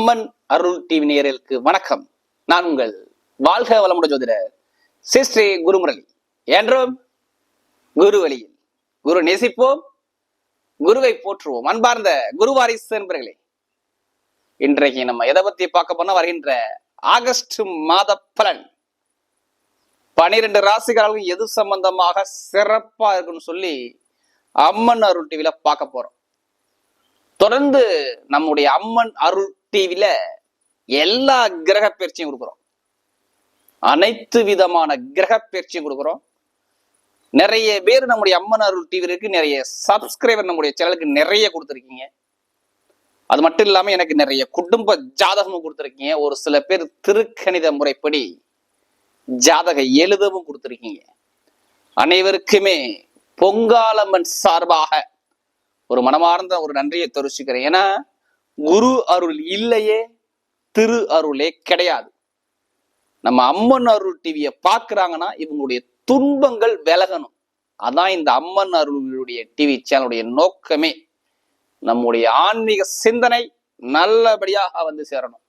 அம்மன் அருள் TV நேயர்களுக்கு வணக்கம். நான் உங்கள் வாழ்க வளமுடன் ஜோதிடர் ஸ்ரீ குருமுரளி. என்றும் குரு வழியில் குரு நேசிப்போம், குருவை போற்றுவோம். அன்பார்ந்த குருவாரிசு என்பர்களே, இன்றைக்கு நம்ம எதை பத்தி பார்க்க போனா, வருகின்ற ஆகஸ்ட் மாத பலன் 12 ராசிகாரர்களும் எது சம்பந்தமாக சிறப்பா இருக்குன்னு சொல்லி அம்மன் அருள் டிவில பார்க்க போறோம். தொடர்ந்து நம்முடைய அம்மன் அருள் டிவில எல்லா கிரக பயிற்சியும் கொடுக்குறோம். அனைத்து விதமான கிரக பயிற்சியும் கொடுக்குறோம். நிறைய பேர் நம்முடைய அம்மன் அருள் டிவிக்கு நிறைய சப்ஸ்கிரைபர் நம்முடைய சேனலுக்கு நிறைய கொடுத்துருக்கீங்க. அது மட்டும் இல்லாம எனக்கு நிறைய குடும்ப ஜாதகமும் கொடுத்துருக்கீங்க. ஒரு சில பேர் திருக்கணித முறைப்படி ஜாதக எழுதவும் கொடுத்துருக்கீங்க. அனைவருக்குமே பொங்காலம்மன் சார்பாக ஒரு மனமார்ந்த ஒரு நன்றியை தெரிவிச்சுக்கிறேன். ஏன்னா குரு அருள் இல்லையே திரு அருளே கிடையாது. நம்ம அம்மன் அருள் டிவியை பார்க்கிறாங்கன்னா இவங்களுடைய துன்பங்கள் விலகணும். அதான் இந்த அம்மன் அருளுடைய டிவி சேனலுடைய நோக்கமே. நம்முடைய ஆன்மீக சிந்தனை நல்லபடியாக வந்து சேரணும்.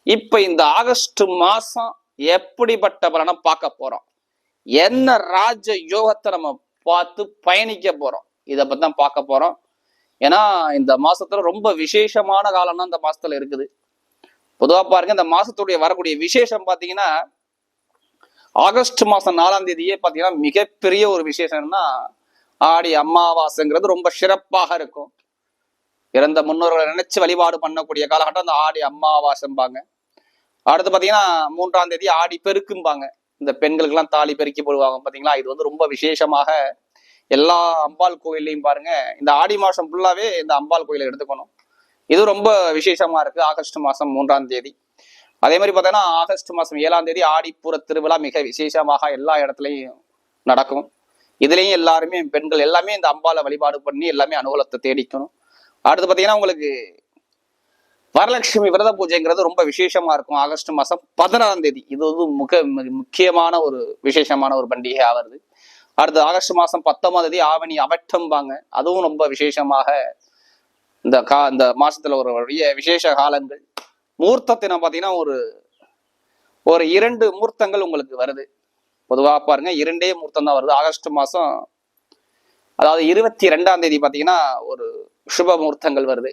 இப்ப இந்த ஆகஸ்ட் மாசம் எப்படிப்பட்ட பலனை பார்க்க போறோம், என்ன ராஜ யோகத்தை நம்ம பார்த்து பயணிக்க போறோம், இதை பத்தி தான் பார்க்க போறோம். ஏன்னா இந்த மாசத்துல ரொம்ப விசேஷமான காலம்னா இந்த மாசத்துல இருக்குது. பொதுவா பாருங்க, இந்த மாசத்துடைய வரக்கூடிய விசேஷம் பாத்தீங்கன்னா, ஆகஸ்ட் மாசம் 4ஆம் தேதியே பாத்தீங்கன்னா மிகப்பெரிய ஒரு விசேஷம்னா ஆடி அமாவாசைங்கிறது ரொம்ப சிறப்பாக இருக்கும். இறந்த முன்னோர்களை நினைச்சு வழிபாடு பண்ணக்கூடிய காலகட்டம் அந்த ஆடி அமாவாசைம்பாங்க. அடுத்து பாத்தீங்கன்னா 3ஆம் தேதி ஆடி பெருக்கும்பாங்க. இந்த பெண்களுக்கு எல்லாம் தாலி பெருக்கி போடுவாங்க பாத்தீங்களா. இது வந்து ரொம்ப விசேஷமாக எல்லா அம்பாள் கோயிலையும் பாருங்க, இந்த ஆடி மாசம் ஃபுல்லாவே இந்த அம்பாள் கோயிலை எடுத்துக்கணும். இது ரொம்ப விசேஷமா இருக்கு. ஆகஸ்ட் மாசம் 3ஆம் தேதி. அதே மாதிரி பார்த்தீங்கன்னா ஆகஸ்ட் மாசம் 7ஆம் தேதி ஆடிப்பூர திருவிழா மிக விசேஷமாக எல்லா இடத்துலையும் நடக்கும். இதுலயும் எல்லாருமே பெண்கள் எல்லாமே இந்த அம்பாளை வழிபாடு பண்ணி எல்லாமே அனுகூலத்தை தேடிக்கணும். அடுத்து பார்த்தீங்கன்னா உங்களுக்கு வரலட்சுமி விரத பூஜைங்கிறது ரொம்ப விசேஷமா இருக்கும். ஆகஸ்ட் மாசம் 16ஆம் தேதி இது வந்து முக்கியமான ஒரு விசேஷமான ஒரு பண்டிகையா வருது. அடுத்து ஆகஸ்ட் மாசம் 19ஆம் தேதி ஆவணி அவட்டம்பாங்க. அதுவும் ரொம்ப விசேஷமாக இந்த மாசத்துல ஒரு விசேஷ காலங்கள். மூர்த்தத்தின பாத்தீங்கன்னா ஒரு 2 மூர்த்தங்கள் உங்களுக்கு வருது. பொதுவா பாருங்க 2 மூர்த்தம் தான் வருது ஆகஸ்ட் மாசம். அதாவது 22ஆம் தேதி பாத்தீங்கன்னா ஒரு சுப மூர்த்தங்கள் வருது.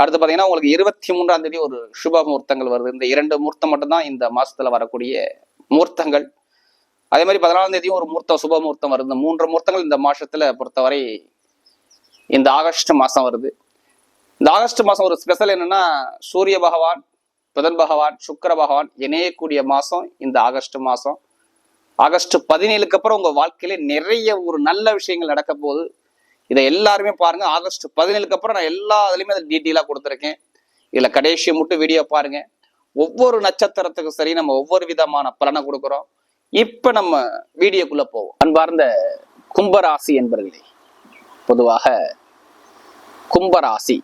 அடுத்து பாத்தீங்கன்னா உங்களுக்கு 23ஆம் தேதி ஒரு சுப மூர்த்தங்கள் வருது. இந்த 2 மூர்த்தம் மட்டும்தான் இந்த மாசத்துல வரக்கூடிய மூர்த்தங்கள். அதே மாதிரி 14ஆம் தேதியும் ஒரு மூர்த்தம் சுப மூர்த்தம் வருது. 3 மூர்த்தங்கள் இந்த மாசத்துல பொறுத்தவரை இந்த ஆகஸ்ட் மாசம் வருது. இந்த ஆகஸ்ட் மாசம் ஒரு ஸ்பெஷல் என்னன்னா, சூரிய பகவான், புதன் பகவான், சுக்கிர பகவான் இணையக்கூடிய மாசம் இந்த ஆகஸ்ட் மாசம். ஆகஸ்ட் 17க்கு அப்புறம் உங்க வாழ்க்கையில நிறைய ஒரு நல்ல விஷயங்கள் நடக்க போகுது. இதை எல்லாருமே பாருங்க. ஆகஸ்ட் 17க்கு அப்புறம் நான் எல்லா இதுலயுமே அதை டீட்டெயிலா கொடுத்துருக்கேன். இதுல கடைசி மட்டும் வீடியோ பாருங்க. ஒவ்வொரு நட்சத்திரத்துக்கும் சரி நம்ம ஒவ்வொரு விதமான பலனை கொடுக்குறோம். இப்ப நம்ம வீடியோக்குள்ள போவோம். அன்பார்ந்த கும்பராசி என்பர்களே, பொதுவாக கும்பராசி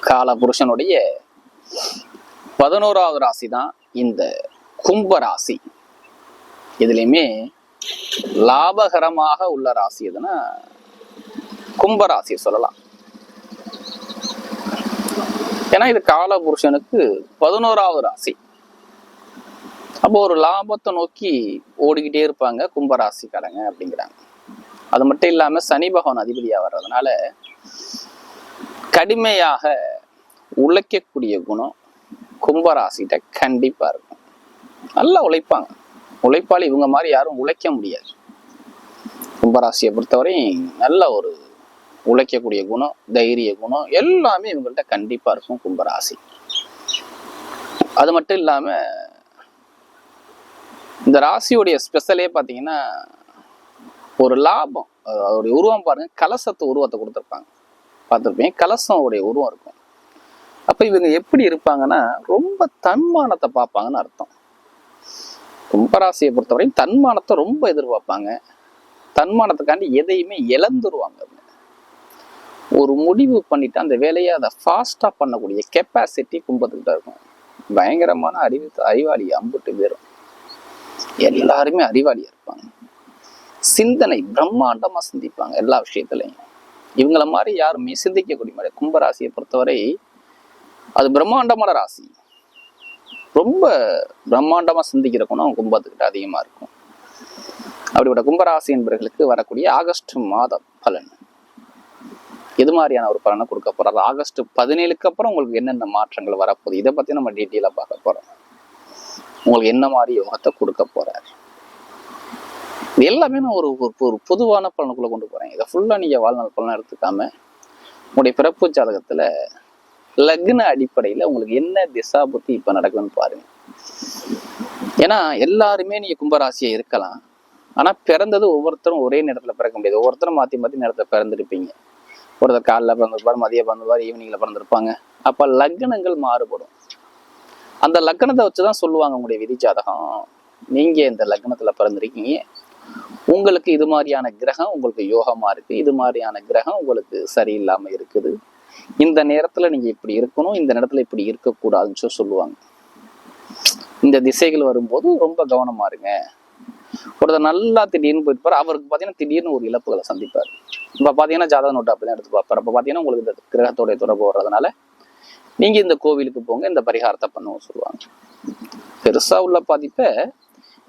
காலபுருஷனுடைய 11வது ராசி தான் இந்த கும்பராசி. இதுலயுமே லாபகரமாக உள்ள ராசி எதுனா கும்பராசி சொல்லலாம். ஏன்னா இது காலபுருஷனுக்கு 11வது ராசி. அப்போ ஒரு லாபத்தை நோக்கி ஓடிக்கிட்டே இருப்பாங்க கும்பராசிக்காரங்க அப்படிங்கிறாங்க. அது மட்டும் இல்லாம சனி பகவான் அதிபதியா வர்றதுனால கடுமையாக உழைக்கக்கூடிய குணம் கும்பராசிட்ட கண்டிப்பா இருக்கும். நல்லா உழைப்பாங்க. உழைப்பாளி இவங்க மாதிரி யாரும் உழைக்க முடியாது. கும்பராசியை பொறுத்தவரை நல்ல ஒரு உழைக்கக்கூடிய குணம், தைரிய குணம் எல்லாமே இவங்கள்ட்ட கண்டிப்பா இருக்கும் கும்பராசி. அது மட்டும் இல்லாம இந்த ராசியுடைய ஸ்பெஷலே பாத்தீங்கன்னா ஒரு லாபம். அதோடைய உருவம் பாருங்க, கலசத்து உருவத்தை கொடுத்துருப்பாங்க. பார்த்துருப்பேன், கலசம் உடைய உருவம் இருக்கும். அப்ப இவங்க எப்படி இருப்பாங்கன்னா ரொம்ப தன்மானத்தை பார்ப்பாங்கன்னு அர்த்தம். கும்பராசியை பொறுத்தவரையும் தன்மானத்தை ரொம்ப எதிர்பார்ப்பாங்க. தன்மானத்துக்காண்டி எதையுமே இழந்துருவாங்க. ஒரு முடிவு பண்ணிட்டு அந்த வேலையை அதை ஃபாஸ்டா பண்ணக்கூடிய கெப்பாசிட்டி கும்பத்துக்கிட்ட இருக்கும். பயங்கரமான அறிவாளி அம்புட்டு பேரும். எல்லாருமே அறிவாளியா இருப்பாங்க. சிந்தனை பிரம்மாண்டமா சிந்திப்பாங்க எல்லா விஷயத்திலையும். இவங்கள மாதிரி யாருமே சிந்திக்கக்கூடிய மாதிரி. கும்பராசியை பொறுத்தவரை அது பிரம்மாண்டமான ராசி. ரொம்ப பிரம்மாண்டமா சிந்திக்கிற குணம் கும்பத்துக்கிட்ட அதிகமா இருக்கும். அப்படிப்பட்ட கும்பராசி என்பவர்களுக்கு வரக்கூடிய ஆகஸ்ட் மாத பலன் எது மாதிரியான ஒரு பலனை கொடுக்க போறாரு, ஆகஸ்ட் 17க்கு அப்புறம் உங்களுக்கு என்னென்ன மாற்றங்கள் வரப்போகுது, இதை பத்தி நம்ம டீட்டெயிலா பார்க்க போறோம். உங்களுக்கு என்ன மாதிரி யோகத்தை கொடுக்க போறாரு, இது எல்லாமே நான் ஒரு பொதுவான பலனுக்குள்ள கொண்டு போறேன். இதை ஃபுல்லா நீங்க வாழ்நாள் பலனை எடுத்துக்காம உங்களுடைய பிறப்பு ஜாதகத்துல லக்ன அடிப்படையில உங்களுக்கு என்ன திசா புத்தி இப்ப நடக்குதுன்னு பாருங்க. ஏன்னா எல்லாருமே நீங்க கும்பராசியா இருக்கலாம், ஆனா பிறந்தது ஒவ்வொருத்தரும் ஒரே நேரத்துல பிறக்க முடியாது. ஒவ்வொருத்தரும் மாத்தி மாத்தி நேரத்துல பிறந்திருப்பீங்க. ஒருத்தர் காலைல பிறந்திருப்பாரு, மதியம் பிறந்திருப்பாரு, ஈவினிங்ல பிறந்திருப்பாங்க. அப்ப லக்னங்கள் மாறுபடும். அந்த லக்னத்தை வச்சுதான் சொல்லுவாங்க உங்களுடைய விதி ஜாதகம். நீங்க இந்த லக்னத்துல பிறந்திருக்கீங்க, உங்களுக்கு இது மாதிரியான கிரகம் உங்களுக்கு யோகமா இருக்கு, இது மாதிரியான கிரகம் உங்களுக்கு சரியில்லாம இருக்குது, இந்த நேரத்துல நீங்க இப்படி இருக்கணும், இந்த நேரத்துல இப்படி இருக்கக்கூடாதுன்னு சொல்லுவாங்க. இந்த திசைகள் வரும்போது ரொம்ப கவனமா இருங்க. ஒருத்தர் நல்லா திடீர்னு போயிட்டு அவருக்கு பாத்தீங்கன்னா திடீர்னு ஒரு இழப்புகளை சந்திப்பாரு. இப்ப பாத்தீங்கன்னா ஜாதக நோட்டு அப்படின்னு எடுத்து பார்ப்பாரு. அப்ப பாத்தீங்கன்னா உங்களுக்கு இந்த கிரகத்தோடைய தொடர்பு வர்றதுனால நீங்க இந்த கோவிலுக்கு போங்க, இந்த பரிகாரத்தை பண்ணுவோம் சொல்லுவாங்க. பெருசா உள்ள பாதிப்பை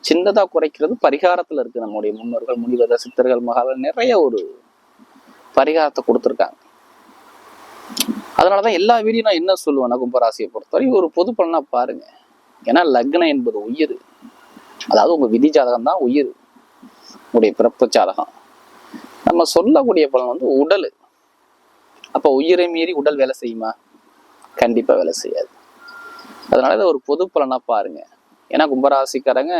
சின்னதா குறைக்கிறது பரிகாரத்துல இருக்கு. நம்முடைய முன்னோர்கள், முனிவர்கள், சித்தர்கள், மகார்கள் நிறைய ஒரு பரிகாரத்தை கொடுத்துருக்காங்க. அதனாலதான் எல்லா வீடியும் நான் என்ன சொல்லுவேன்னா, கும்பராசியை பொறுத்தவரை ஒரு பொது பலனா பாருங்க. ஏன்னா லக்னம் என்பது உயிர், அதாவது உங்க விதி ஜாதகம் தான் உயிர், உங்களுடைய பிறப்பு ஜாதகம். நம்ம சொல்லக்கூடிய பலன் வந்து உடல். அப்ப உயிரை மீறி உடல் வேலை செய்யுமா? கண்டிப்பா வேலை செய்யாது. அதனால இதை ஒரு பொது பலனா பாருங்க. ஏன்னா கும்பராசிக்காரங்க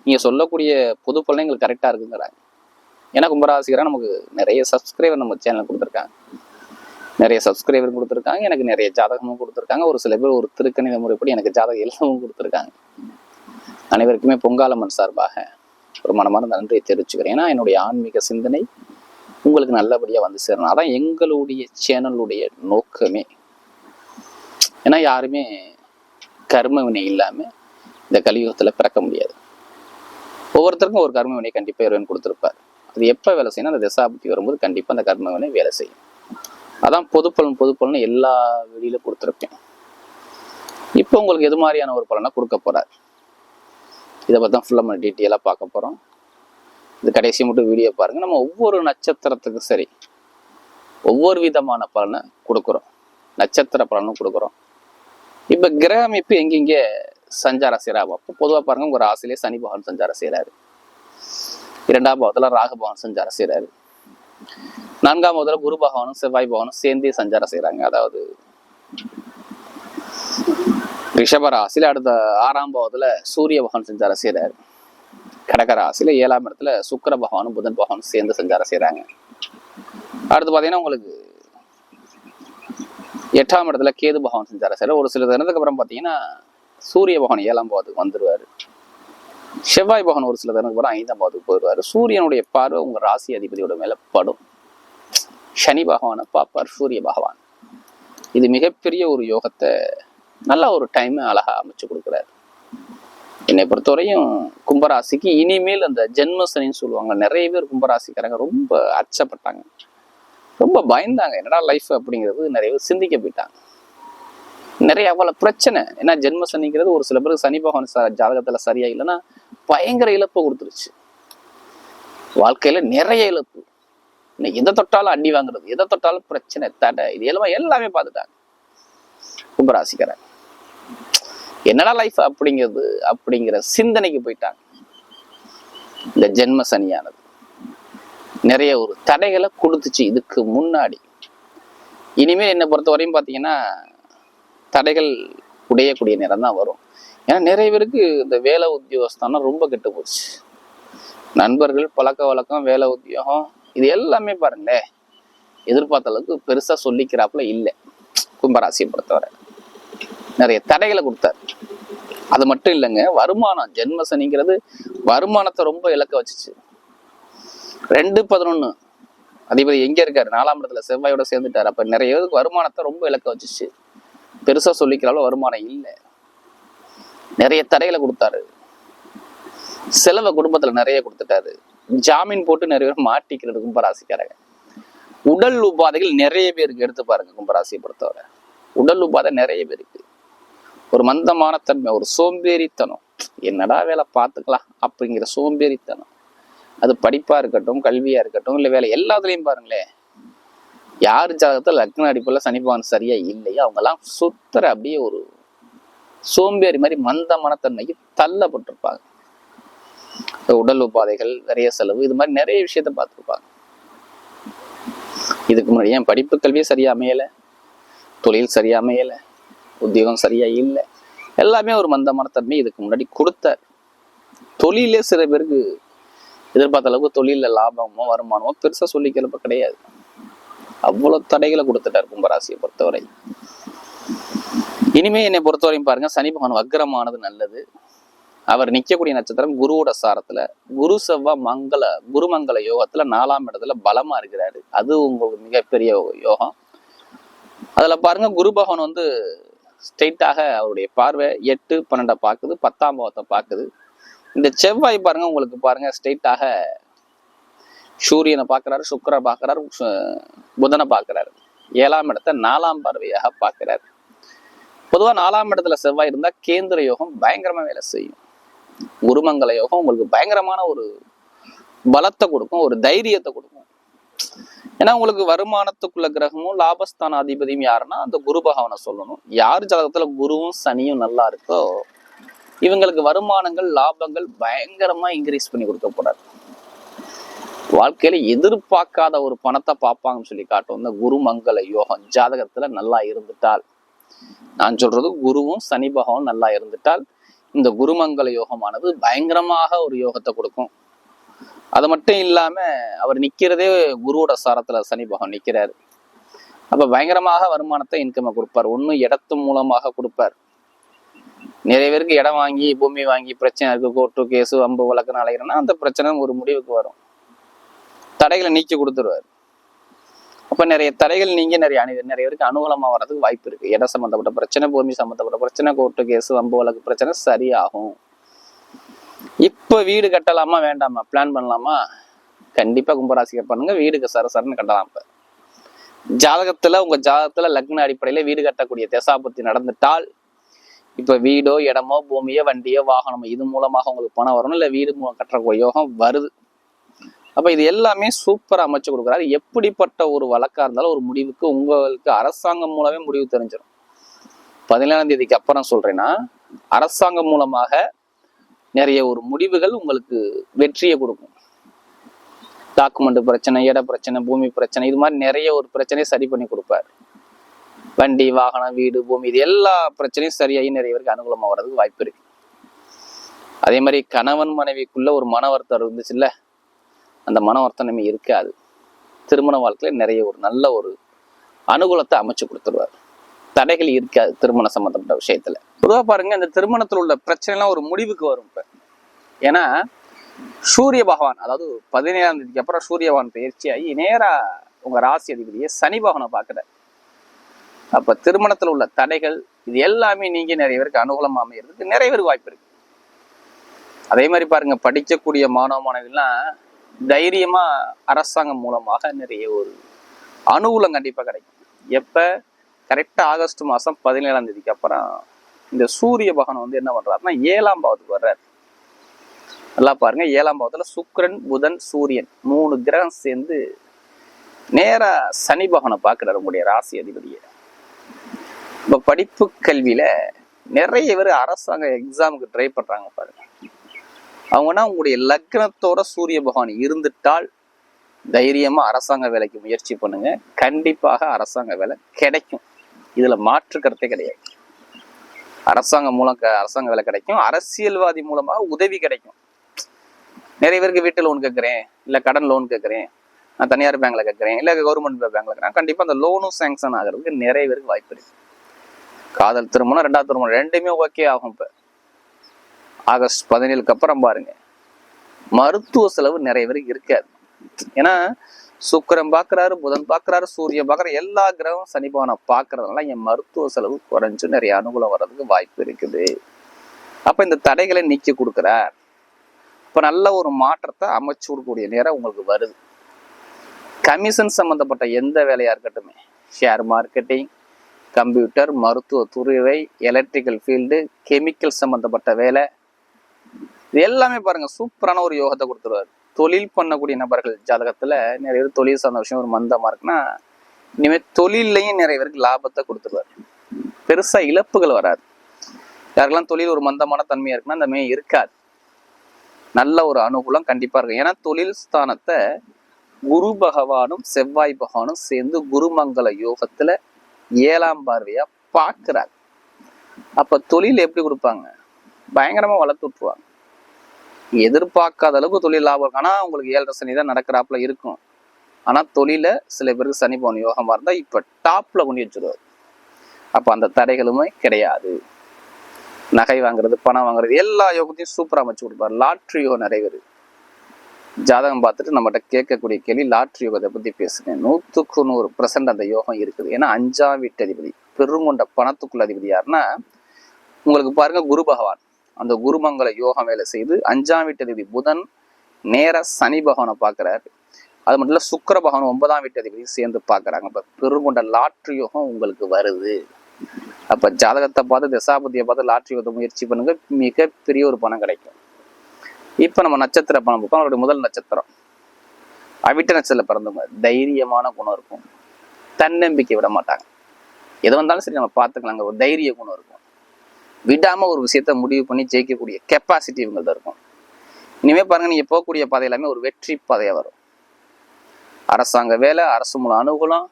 நீங்க சொல்லக்கூடிய பொது பலன் எங்களுக்கு கரெக்டா இருக்குங்கிறாங்க. ஏன்னா கும்பராசிக்காரங்க நமக்கு நிறைய சப்ஸ்கிரைபர் நம்ம சேனல் கொடுத்துருக்காங்க, நிறைய சப்ஸ்கிரைபர் கொடுத்துருக்காங்க, எனக்கு நிறைய ஜாதகமும் கொடுத்துருக்காங்க. ஒரு சில பேர் ஒரு திருக்கணித முறைப்படி எனக்கு ஜாதகம் எல்லாமும் கொடுத்துருக்காங்க. அனைவருக்குமே பொங்காலம்மன் சார்பாக ஒரு மனமார்ந்த நன்றியை தெரிவிச்சுக்கிறேன். ஏன்னா என்னுடைய ஆன்மீக சிந்தனை உங்களுக்கு நல்லபடியா வந்து சேரணும். அதான் எங்களுடைய சேனலுடைய நோக்கமே. ஏன்னா யாருமே கர்ம வினை இல்லாம இந்த கலியுகத்துல பிறக்க முடியாது. ஒவ்வொருத்தருக்கும் ஒரு கர்ம வினை கண்டிப்பா இறைவன் கொடுத்திருப்பார். அது எப்ப வேலை செய்யணும், அந்த திசாபுத்தி வரும்போது கண்டிப்பா அந்த கர்ம வினை வேலை செய்யும். அதான் பொதுப்பலன் எல்லா வெளியில கொடுத்துருப்பேன். இப்போ உங்களுக்கு எது மாதிரியான ஒரு பலனை கொடுக்க போறாரு, இதை பத்தி தான் ஃபுல்லா நம்ம டீட்டெயிலா பார்க்க போறோம். இது கடைசி மட்டும் வீடியோ பாருங்க. நம்ம ஒவ்வொரு நட்சத்திரத்துக்கும் சரி ஒவ்வொரு விதமான பலனை கொடுக்குறோம், நட்சத்திர பலனும் கொடுக்குறோம். இப்ப கிரக அமைப்பு எங்கெங்க சஞ்சாரம் செய்யறாங்க அப்போ பொதுவா பாருங்க, உங்க ராசிலே சனி பகவான் சஞ்சாரம் செய்யறாரு, 2ஆம் பாவத்துல ராகு பகவான் சஞ்சாரம் செய்யறாரு, 4ஆம் பாவத்துல குரு பகவானும் செவ்வாய் பகவானும் சேர்ந்தே சஞ்சாரம் செய்யறாங்க. அதாவது ரிஷப ராசியில அடுத்த 6ஆம் பாவத்துல சூரிய பகவான் சஞ்சாரம் செய்யறாரு, கடக ராசியில 7ஆம் இடத்துல சுக்கிர பகவானும் புதன் பகவானும் சேர்ந்து சஞ்சாரம் செய்யறாங்க. அடுத்து பாத்தீங்கன்னா உங்களுக்கு 8ஆம் இடத்துல கேது பகவான் சஞ்சாரம் செய்யறாரு. ஒரு சில தினத்துக்கு அப்புறம் பாத்தீங்கன்னா சூரிய பகவான் 7ஆம் பாவத்துக்கு வந்துருவாரு, செவ்வாய் பகவான் ஒரு சில தினத்துக்கு அப்புறம் 5ஆம் பாவத்துக்கு போயிடுவாரு. சூரியனுடைய பார்வை உங்க ராசி அதிபதியோட மேல படும். சனி பகவானை பார்ப்பார் சூரிய பகவான். இது மிகப்பெரிய ஒரு யோகத்தை நல்ல ஒரு டைம் அழகா அமைச்சு கொடுக்குறாரு. என்னை பொறுத்தவரையும் கும்பராசிக்கு இனிமேல் அந்த ஜென்ம சனின்னு சொல்லுவாங்க. நிறைய பேர் கும்பராசிக்காரங்க ரொம்ப அச்சப்பட்டாங்க, ரொம்ப பயந்தாங்க. என்னடா லைஃப் அப்படிங்கிறது நிறைய பேர் சிந்திக்க போயிட்டாங்க. நிறைய அவ்வளவு பிரச்சனை. ஏன்னா ஜென்ம சனிங்கிறது ஒரு சில பேருக்கு சனி பகவான் ஜாதகத்துல சரியா இல்லைன்னா பயங்கர இழப்பு கொடுத்துருச்சு. வாழ்க்கையில நிறைய இழப்பு. எதை தொட்டாலும் அடி வாங்குறது, எதை தொட்டாலும் பிரச்சனை, தடை, இது எல்லாமே பார்த்துட்டாங்க கும்பராசிக்காரங்க. என்னடா லைஃப் அப்படிங்கிற சிந்தனைக்கு போயிட்டாங்க. இந்த ஜென்ம சனியானது நிறைய ஒரு தடைகளை கொடுத்துச்சு இதுக்கு முன்னாடி. இனிமேல் என்னை பொறுத்த வரையும் பார்த்தீங்கன்னா தடைகள் உடையக்கூடிய நேரம் தான் வரும். ஏன்னா நிறைய பேருக்கு இந்த வேலை உத்தியோகஸ்தானம் ரொம்ப கெட்டு போச்சு. நண்பர்கள், பழக்க வழக்கம், வேலை உத்தியோகம், இது எல்லாமே பாருங்களேன் எதிர்பார்த்த அளவுக்கு பெருசா சொல்லிக்கிறாப்புல இல்லை. கும்பராசியை பொறுத்தவரை நிறைய தடைகளை கொடுத்தாரு. அது மட்டும் இல்லைங்க, வருமானம், ஜென்ம சனிங்கிறது வருமானத்தை ரொம்ப இழக்க வச்சுச்சு. 2-11 அதிபதி எங்க இருக்காரு, 4ஆம் இடத்துல செவ்வாயோட சேர்ந்துட்டாரு. அப்ப நிறைய பேருக்கு வருமானத்தை ரொம்ப இழக்க வச்சுச்சு. பெருசா சொல்லிக்கிறாலும் வருமானம் இல்லை. நிறைய தடைகளை கொடுத்தாரு. செலவை குடும்பத்துல நிறைய கொடுத்துட்டாரு. ஜாமீன் போட்டு நிறைய பேர் மாட்டிக்கிறது கும்பராசிக்காரங்க. உடல் உபாதைகள் நிறைய பேருக்கு எடுத்து பாருங்க கும்பராசியை பொறுத்தவரை. உடல் உபாதை நிறைய பேருக்கு. ஒரு மந்தமான தன்மை, ஒரு சோம்பேறித்தனம், என்னடா வேலை பார்த்துக்கலாம் அப்படிங்கிற சோம்பேறித்தனம். அது படிப்பா இருக்கட்டும், கல்வியா இருக்கட்டும், இல்லை வேலை, எல்லாத்துலயும் பாருங்களேன். யார் ஜாதகத்தில் லக்ன அடிப்படையில் சனி பகவான் சரியா இல்லையோ அவங்கெல்லாம் சுத்தர அப்படியே ஒரு சோம்பேறி மாதிரி மந்தமான தன்மைக்கு தள்ளப்பட்டிருப்பாங்க. உடல் உபாதைகள், நிறைய செலவு, இது மாதிரி நிறைய விஷயத்த பார்த்துருப்பாங்க. இதுக்கு முன்னாடி ஏன் படிப்பு கல்வியே சரியா அமையலை, தொழில் சரியா அமையலை, உத்தியோகம் சரியா இல்லை, எல்லாமே ஒரு மந்தமான தன்மை இதுக்கு முன்னாடி கொடுத்தார். தொழிலே சில பேருக்கு எதிர்பார்த்த அளவுக்கு தொழில லாபமோ வருமானமோ பெருசா சொல்லிக்கிறப்ப கிடையாது. அவ்வளவு தடைகளை கொடுத்துட்டார் கும்பராசியை பொறுத்தவரை. இனிமே என்னை பொறுத்தவரையும் பாருங்க, சனி பகவான் வக்ரமானது நல்லது. அவர் நிக்கக்கூடிய நட்சத்திரம் குருவோட சாரத்துல, குரு செவ்வாய் குருமங்கல யோகத்துல 4ஆம் இடத்துல பலமா இருக்கிறாரு. அது உங்களுக்கு மிகப்பெரிய யோகம். அதுல பாருங்க, குரு பகவான் ஸ்ட்ரெயிட்டாக அவருடைய பார்வை 8, 12 பார்க்குது, 10ஆம் பாவத்தை பார்க்குது. இந்த செவ்வாய் பாருங்க, உங்களுக்கு பாருங்க ஸ்ட்ரெயிட்டாக சூரியனை பார்க்கிறாரு, சுக்கிரனை பார்க்கிறாரு, புதனை பார்க்கிறாரு. 7ஆம் இடத்தை 4ஆம் பார்வையாக பார்க்கிறாரு. பொதுவா 4ஆம் இடத்துல செவ்வாய் இருந்தா கேந்திர யோகம் பயங்கரமா வேலை செய்யும். குருமங்கல யோகம் உங்களுக்கு பயங்கரமான ஒரு பலத்தை கொடுக்கும், ஒரு தைரியத்தை கொடுக்கும். ஏன்னா உங்களுக்கு வருமானத்துக்குள்ள கிரகமும் லாபஸ்தான அதிபதியும் யாருன்னா அந்த குரு பகவானை சொல்லணும். யார் ஜாதகத்துல குருவும் சனியும் நல்லா இருக்கோ இவங்களுக்கு வருமானங்கள், லாபங்கள் பயங்கரமா இன்க்ரீஸ் பண்ணி கொடுக்க போறாரு. வாழ்க்கையில எதிர்பார்க்காத ஒரு பணத்தை பார்ப்பாங்கன்னு சொல்லி காட்டும் இந்த குருமங்கல யோகம் ஜாதகத்துல நல்லா இருந்துட்டால். நான் சொல்றது குருவும் சனி பகவான் நல்லா இருந்துட்டால் இந்த குருமங்கல யோகமானது பயங்கரமாக ஒரு யோகத்தை கொடுக்கும். அது மட்டும் இல்லாம அவர் நிக்கிறதே குருவோட சாரத்துல சனி பகவான் நிக்கிறாரு. அப்ப பயங்கரமாக வருமானத்தை இன்கமை கொடுப்பார். ஒண்ணு இடத்து மூலமாக கொடுப்பார். நிறைய பேருக்கு இடம் வாங்கி பூமி வாங்கி பிரச்சனை இருக்கு, கோர்ட்டு கேஸு வம்பு வழக்குன்னு அலைகிறேன்னா அந்த பிரச்சனை ஒரு முடிவுக்கு வரும். தடைகளை நீக்கி கொடுத்துருவார். அப்ப நிறைய தடைகள் நீங்க நிறைய பேருக்கு அனுகூலமா வர்றதுக்கு வாய்ப்பு இருக்கு. இடம் சம்பந்தப்பட்ட பிரச்சனை, பூமி சம்பந்தப்பட்ட பிரச்சனை, கோர்ட்டு கேஸு வம்பு வழக்கு பிரச்சனை சரியாகும். இப்ப வீடு கட்டலாமா வேண்டாமா, பிளான் பண்ணலாமா? கண்டிப்பா கும்பராசிக்கு பண்ணுங்க, வீடுக்கு சரசரன்னு கட்டலாம். இப்ப ஜாதகத்துல உங்க ஜாதகத்துல லக்ன அடிப்படையில வீடு கட்டக்கூடிய தசாபுத்தி நடந்துட்டால் இப்ப வீடோ இடமோ பூமியோ வண்டியோ வாகனமோ இது மூலமாக உங்களுக்கு பணம் வரணும், இல்ல வீடு கட்டுற யோகம் வருது. அப்ப இது எல்லாமே சூப்பரா அமைச்சு கொடுக்குறாரு. எப்படிப்பட்ட ஒரு வழக்கா இருந்தாலும் ஒரு முடிவுக்கு உங்களுக்கு அரசாங்கம் மூலமே முடிவு தெரிஞ்சிடும். 17ஆம் தேதிக்கு அப்புறம் சொல்றேன்னா அரசாங்கம் மூலமாக நிறைய ஒரு முடிவுகள் உங்களுக்கு வெற்றியை கொடுக்கும். டாக்குமெண்ட் பிரச்சனை, இட பிரச்சனை, பூமி பிரச்சனை, இது மாதிரி நிறைய ஒரு பிரச்சனையை சரி பண்ணி கொடுப்பாரு. வண்டி வாகனம் வீடு பூமி இது எல்லா பிரச்சனையும் சரியாகி நிறைய பேருக்கு அனுகூலமா வர்றதுக்கு வாய்ப்பு இருக்கு. அதே மாதிரி கணவன் மனைவிக்குள்ள ஒரு மன வருத்தம் இருந்துச்சு இல்ல, அந்த மன வருத்தம் நம்ம இருக்காது. திருமண வாழ்க்கையில நிறைய ஒரு நல்ல ஒரு அனுகூலத்தை அமைச்சு கொடுத்துருவார். தடைகள் இருக்காது திருமண சம்பந்தப்பட்ட விஷயத்துல. பொதுவா பாருங்க, இந்த திருமணத்துல உள்ள பிரச்சனை எல்லாம் ஒரு முடிவுக்கு வரும். இப்ப ஏன்னா சூரிய பகவான், அதாவது 17ஆம் தேதிக்கு அப்புறம் சூரிய பகவான் பயிற்சியாகி நேரா உங்க ராசி அதிபதியை சனி பகவானை பார்க்கிறார். அப்ப திருமணத்துல உள்ள தடைகள் இது எல்லாமே நீங்க நிறைய பேருக்கு அனுகூலமா அமைகிறதுக்கு நிறைய பேருக்கு வாய்ப்பு இருக்கு. அதே மாதிரி பாருங்க, படிக்கக்கூடிய மாணவ மாணவிகள்லாம் தைரியமா அரசாங்கம் மூலமாக நிறைய ஒரு அனுகூலம் கண்டிப்பா கிடைக்கும். எப்ப கரெக்டா ஆகஸ்ட் மாசம் 17ஆம் தேதிக்கு அப்புறம் இந்த சூரிய பகவான் என்ன பண்றாருன்னா 7ஆம் பாவத்துக்கு வர்றாரு. நல்லா பாருங்க, 7ஆம் பாவத்துல சுக்கிரன், புதன், சூரியன் 3 கிரகம் சேர்ந்து நேரா சனி பகவானை பார்க்கிறாரு உங்களுடைய ராசி அதிபதியை. இப்ப படிப்பு கல்வியில நிறைய பேர் அரசாங்க எக்ஸாமுக்கு ட்ரை பண்றாங்க பாருங்க. அவங்கன்னா உங்களுடைய லக்னத்தோட சூரிய பகவான் இருந்துட்டால் தைரியமா அரசாங்க வேலைக்கு முயற்சி பண்ணுங்க. கண்டிப்பாக அரசாங்க வேலை கிடைக்கும். இதுல மாற்று கருத்தே கிடையாது. அரசாங்கம் மூலம் அரசாங்க வேலை கிடைக்கும். அரசியல்வாதி மூலமாக உதவி கிடைக்கும். நிறைய பேருக்கு வீட்டு லோன் கேட்கறேன், இல்ல கடன் லோன் கேட்கறேன், நான் தனியார் பேங்க்ல கேட்கறேன், இல்ல கவர்மெண்ட் பேங்க்ல கேட்கறேன், கண்டிப்பா அந்த லோனும் சேங்ஷன் ஆகிறதுக்கு நிறைய பேருக்கு வாய்ப்பு இருக்கு. காதல் திருமணம், 2வது திருமணம் ரெண்டுமே ஓகே ஆகும். இப்ப ஆகஸ்ட் 17க்கு அப்புறம் பாருங்க, மருத்துவ செலவு நிறைய பேருக்கு இருக்காது. ஏன்னா சுக்கிரன் பாக்குறாரு, புதன் பாக்குறாரு, சூரியன் பாக்குறாரு, எல்லா கிரகம் சனி பகவானை பாக்குறதுனால என் மருத்துவ செலவு குறைஞ்சு நிறைய அனுகூலம் வர்றதுக்கு வாய்ப்பு இருக்குது. அப்ப இந்த தடைகளை நீக்கி கொடுக்குறார். இப்ப நல்ல ஒரு மாற்றத்தை அமைச்சு கொடுக்கக்கூடிய நேரம் உங்களுக்கு வருது. கமிஷன் சம்பந்தப்பட்ட எந்த வேலையா இருக்கட்டுமே, ஷேர் மார்க்கெட்டிங், கம்ப்யூட்டர், மருத்துவ துறை, எலக்ட்ரிக்கல் ஃபீல்டு, கெமிக்கல் சம்பந்தப்பட்ட வேலை, இது எல்லாமே பாருங்க சூப்பரான ஒரு யோகத்தை கொடுத்துருவாரு. தொழில் பண்ணக்கூடிய நபர்கள் ஜாதகத்துல நிறைய பேர் தொழில் சார்ந்த விஷயம் ஒரு மந்தமா இருக்குன்னா இனிமேல் தொழிலையும் நிறைய பேருக்கு லாபத்தை கொடுத்துருவாரு. பெருசா இழப்புகள் வராது. யாருக்கெல்லாம் தொழில் ஒரு மந்தமான தன்மையா இருக்குன்னா அந்த மே இருக்காது. நல்ல ஒரு அனுகூலம் கண்டிப்பா இருக்கும். ஏன்னா தொழில் ஸ்தானத்தை குரு பகவானும் செவ்வாய் பகவானும் சேர்ந்து குருமங்கல யோகத்துல 7ஆம் பார்வையா பாக்குறாங்க. அப்ப தொழில் எப்படி கொடுப்பாங்க? பயங்கரமா வளர்த்து விட்டுருவாங்க. எதிர்பார்க்காத அளவுக்கு தொழில் லாபம் இருக்கும். ஆனா உங்களுக்கு 7.5 சனி தான் நடக்கிறாப்புல இருக்கும். ஆனா தொழில சில பேருக்கு சனி பவன் யோகமா இருந்தா இப்ப டாப்ல கொண்டு வச்சிருவாரு. அப்ப அந்த தடைகளுமே கிடையாது. நகை வாங்குறது, பணம் வாங்குறது, எல்லா யோகத்தையும் சூப்பரா அமைச்சு கொடுப்பாரு. லாட்ரி யோகம் நிறைய பேர் ஜாதகம் பார்த்துட்டு நம்மகிட்ட கேட்கக்கூடிய கேள்வி லாட்ரி யோகத்தை பத்தி பேசுங்க. 100க்கு 100% அந்த யோகம் இருக்குது. ஏன்னா 5ஆம் வீட்டு அதிபதி, பெருங்கொண்ட பணத்துக்குள்ள அதிபதி யாருன்னா உங்களுக்கு பாருங்க குரு பகவான். அந்த குருமங்கல யோகம் வேலை செய்து 5ஆம் வீட்டு அதிபதி புதன் நேர சனி பகவானை பார்க்கிறாரு. அது மட்டும் இல்ல சுக்கிர பகவான் 9ஆம் வீட்டு அதிபதி சேர்ந்து பார்க்கறாங்க. அப்ப பெருங்கொண்ட லாட்ரி யோகம் உங்களுக்கு வருது. அப்ப ஜாதகத்தை பார்த்து தசாபதியை பார்த்து லாட்ரி யோகத்தை முயற்சி பண்ணுங்க, மிகப்பெரிய ஒரு பணம் கிடைக்கும். இப்ப நம்ம நட்சத்திர பணம் பார்ப்போம். அவருடைய முதல் நட்சத்திரம் அவிட்ட நட்சத்திரத்துல பிறந்தவங்க தைரியமான குணம் இருக்கும். தன்னம்பிக்கை விட மாட்டாங்க. எது வந்தாலும் சரி நம்ம பார்த்துக்கலாங்க. ஒரு தைரிய குணம் இருக்கும். விடாம ஒரு விஷயத்த முடிவு பண்ணி ஜெயிக்கக்கூடிய கெப்பாசிட்டி இவங்கள்ட்ட இருக்கும். இனிமே பாருங்க நீங்க போகக்கூடிய பாதை எல்லாமே ஒரு வெற்றி பாதையா வரும். அரசாங்க வேலை, அரசு மூலம் அனுகூலம்,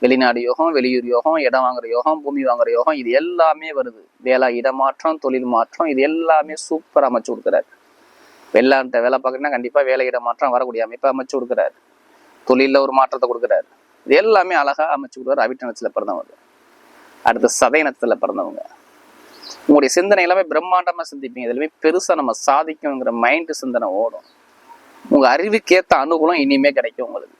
வெளிநாடு யோகம், வெளியூர் யோகம், இடம் வாங்குற யோகம், பூமி வாங்குற யோகம், இது எல்லாமே வருது. வேலை இடமாற்றம், தொழில் மாற்றம், இது எல்லாமே சூப்பர் அமைச்சு கொடுக்குறாரு. வெளிநாட்ட வேலை பார்க்கறதுனா கண்டிப்பா வேலை இடமாற்றம் வரக்கூடிய அமைப்பை அமைச்சு கொடுக்குறாரு. தொழில ஒரு மாற்றத்தை கொடுக்குறாரு. இது எல்லாமே அழகா அமைச்சு கொடுக்குறாரு. அவிட்ட நட்சத்திரத்துல பிறந்தவங்க. அடுத்து சதய நட்சத்திரத்துல பிறந்தவங்க உங்களுடைய சிந்தனை எல்லாமே பிரம்மாண்டமா சிந்திப்பீங்க. இதுலயுமே பெருசா நம்ம சாதிக்கணுங்கிற மைண்ட் சிந்தனை ஓடும். உங்க அறிவுக்கேத்த அனுகூலம் இனிமே கிடைக்கும் உங்களுக்கு.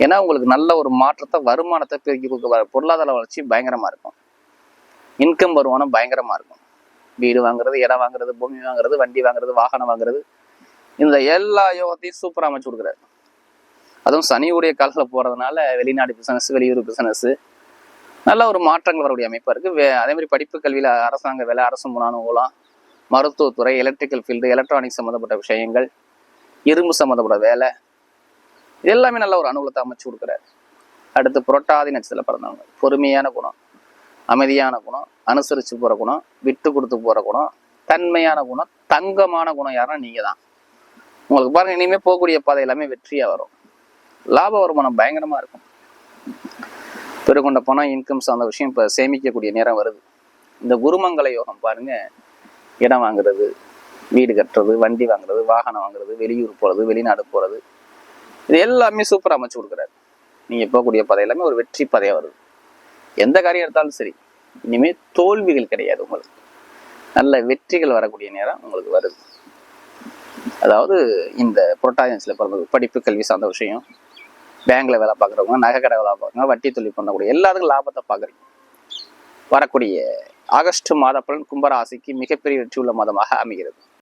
ஏன்னா உங்களுக்கு நல்ல ஒரு மாற்றத்தை, வருமானத்தை பெருக்கி கொடுக்க, பொருளாதார வளர்ச்சி பயங்கரமா இருக்கும். இன்கம் வருமானம் பயங்கரமா இருக்கும். வீடு வாங்குறது, இடம் வாங்குறது, பூமி வாங்குறது, வண்டி வாங்குறது, வாகனம் வாங்குறது, இந்த எல்லா யோகத்தையும் சூப்பரா அமைச்சு கொடுக்குறாரு. அதுவும் சனியுடைய காலத்துல போறதுனால வெளிநாடு பிசினஸ், வெளியூர் பிசினஸ், நல்ல ஒரு மாற்றங்கள் வரக்கூடிய அமைப்பா இருக்கு. அதே மாதிரி படிப்பு கல்வியில அரசாங்க வேலை, அரசு மூலம் அனுகூலம், மருத்துவத்துறை, எலக்ட்ரிக்கல் ஃபீல்டு, எலக்ட்ரானிக்ஸ் சம்மந்தப்பட்ட விஷயங்கள், இரும்பு சம்மந்தப்பட்ட வேலை, எல்லாமே நல்ல ஒரு அனுகூலத்தை அமைச்சு கொடுக்குறாரு. அடுத்து புரட்டாதி நட்சத்திரத்துல பிறந்தவங்க பொறுமையான குணம், அமைதியான குணம், அனுசரிச்சு போற குணம், விட்டு கொடுத்து போற குணம், தன்மையான குணம், தங்கமான குணம் யாருன்னா நீங்க தான். உங்களுக்கு பாருங்க இனிமே போகக்கூடிய பாதை எல்லாமே வெற்றியா வரும். லாப வருமானம் பயங்கரமா இருக்கும். பெருகொண்ட பணம், இன்கம் சார்ந்த விஷயம் இப்ப சேமிக்கக்கூடிய நேரம் வருது. இந்த குருமங்கல யோகம் பாருங்க, இடம் வாங்குறது, வீடு கட்டுறது, வண்டி வாங்குறது, வாகனம் வாங்குறது, வெளியூர் போறது, வெளிநாடு போறது, இது எல்லாமே சூப்பரா அமைச்சு கொடுக்குறாரு. நீங்க போகக்கூடிய பாதை எல்லாமே ஒரு வெற்றி பாதையா வருது. எந்த காரியம் எடுத்தாலும் சரி இனிமே தோல்விகள் கிடையாது. உங்களுக்கு நல்ல வெற்றிகள் வரக்கூடிய நேரம் உங்களுக்கு வருது. அதாவது இந்த புரட்டாதியில பிறந்தது படிப்பு கல்வி சார்ந்த விஷயம், பேங்க்ல வேலை பார்க்குறவங்க, நகை கடை வேலை பார்க்குறவங்க, வட்டி தொழில் பண்ணக்கூடிய எல்லாத்துக்கும் லாபத்தை பார்க்குறீங்க. வரக்கூடிய ஆகஸ்ட் மாத பலன் கும்பராசிக்கு மிகப்பெரிய வெற்றி உள்ள மாதமாக அமைகிறது.